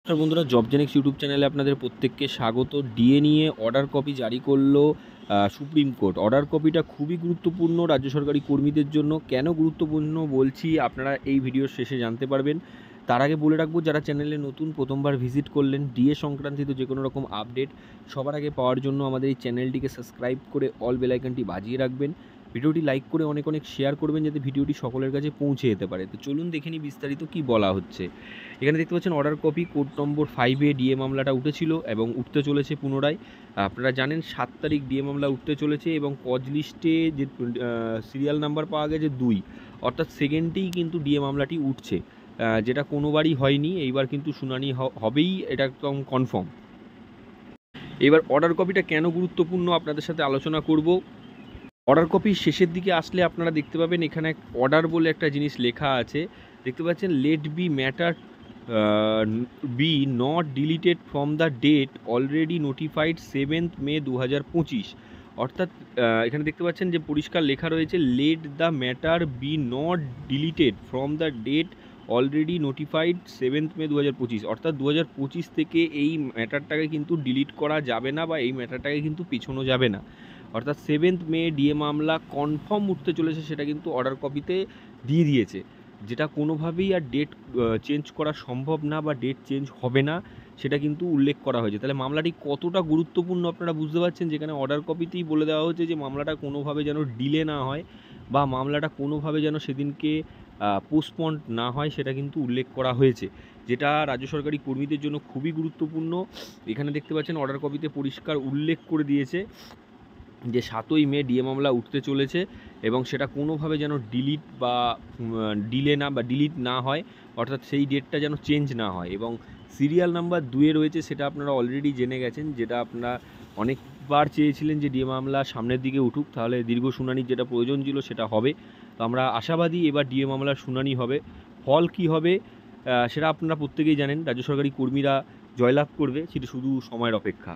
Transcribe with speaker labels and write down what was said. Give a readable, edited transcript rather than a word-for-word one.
Speaker 1: আর বন্ধুরা, জবজেনিক্স ইউটিউব চ্যানেলে আপনাদের প্রত্যেককে স্বাগত। ডিএ নিয়ে অর্ডার কপি জারি করলো সুপ্রিম কোর্ট। অর্ডার কপিটা খুবই গুরুত্বপূর্ণ রাজ্য সরকারি কর্মীদের জন্য। কেন গুরুত্বপূর্ণ বলছি আপনারা এই ভিডিওর শেষে জানতে পারবেন। তার আগে বলে রাখবো, যারা চ্যানেলে নতুন প্রথমবার ভিজিট করলেন, ডিএ সংক্রান্তিত যে কোনো রকম আপডেট সবার আগে পাওয়ার জন্য আমাদের এই চ্যানেলটিকে সাবস্ক্রাইব করে অল বেল আইকনটি বাজিয়ে রাখবেন। ভিডিওটি লাইক করে অনেক অনেক শেয়ার করবেন যাতে ভিডিওটি সকলের কাছে পৌঁছে যেতে পারে। তো চলুন দেখে নিই বিস্তারিত কী বলা হচ্ছে। এখানে দেখতে পাচ্ছেন অর্ডার কপি কোড নম্বর 5-এ ডিএ মামলাটা উঠেছিল এবং উঠতে চলেছে পুনরায়। আপনারা জানেন 7 তারিখ ডিএ মামলা উঠতে চলেছে এবং কজ লিস্টে যে সিরিয়াল নাম্বার পাওয়া গেছে 2, অর্থাৎ সেকেন্ডেই কিন্তু ডিএ মামলাটি উঠছে, যেটা কোনোবারই হয়নি। এইবার কিন্তু শুনানি হবেই, এটা একদম কনফার্ম। এবার অর্ডার কপিটা কেন গুরুত্বপূর্ণ আপনাদের সাথে আলোচনা করব। অর্ডার কপির শেষের দিকে আসলে আপনারা দেখতে পাবেন এখানে অর্ডার বলে একটা জিনিস লেখা আছে। দেখতে পাচ্ছেন let be matter be not deleted from the date already notified 7th May 2025। অর্থাৎ এখানে দেখতে পাচ্ছেন যে পরিষ্কার লেখা রয়েছে let the matter be not deleted from the date already notified 7th May 2025। অর্থাৎ 2025 থেকে এই ম্যাটারটাকে কিন্তু ডিলিট করা যাবে না বা এই ম্যাটারটাকে কিন্তু পিছোনো যাবে না। অর্থাৎ 7th মে ডিএ মামলা কনফার্ম উঠতে চলেছে, সেটা কিন্তু অর্ডার কপিতে দিয়ে দিয়েছে, যেটা কোনোভাবেই আর ডেট চেঞ্জ করা সম্ভব না বা ডেট চেঞ্জ হবে না, সেটা কিন্তু উল্লেখ করা হয়েছে। তাহলে মামলাটি কতটা গুরুত্বপূর্ণ আপনারা বুঝতে পারছেন, যেখানে অর্ডার কপিতেই বলে দেওয়া হচ্ছে যে মামলাটা কোনোভাবে যেন ডিলে না হয় বা মামলাটা কোনোভাবে যেন সেদিনকে পোস্টপন্ড না হয়, সেটা কিন্তু উল্লেখ করা হয়েছে, যেটা রাজ্য সরকারি কর্মীদের জন্য খুবই গুরুত্বপূর্ণ। এখানে দেখতে পাচ্ছেন অর্ডার কপিতে পরিষ্কার উল্লেখ করে দিয়েছে যে 7ই মে ডিএ মামলা উঠতে চলেছে এবং সেটা কোনোভাবে যেন ডিলিট বা ডিলিট না হয়, অর্থাৎ সেই ডেটটা যেন চেঞ্জ না হয়। এবং সিরিয়াল নাম্বার 2-এ রয়েছে, সেটা আপনারা অলরেডি জেনে গেছেন, যেটা আপনারা অনেকবার চেয়েছিলেন যে ডিএ মামলা সামনের দিকে উঠুক, তাহলে দীর্ঘ শুনানির যেটা প্রয়োজন ছিল সেটা হবে। তো আমরা আশাবাদী এবার ডিএ মামলার শুনানি হবে। ফল কী হবে সেটা আপনারা প্রত্যেকেই জানেন, রাজ্য সরকারি কর্মীরা জয়লাভ করবে, সেটা শুধু সময়ের অপেক্ষা।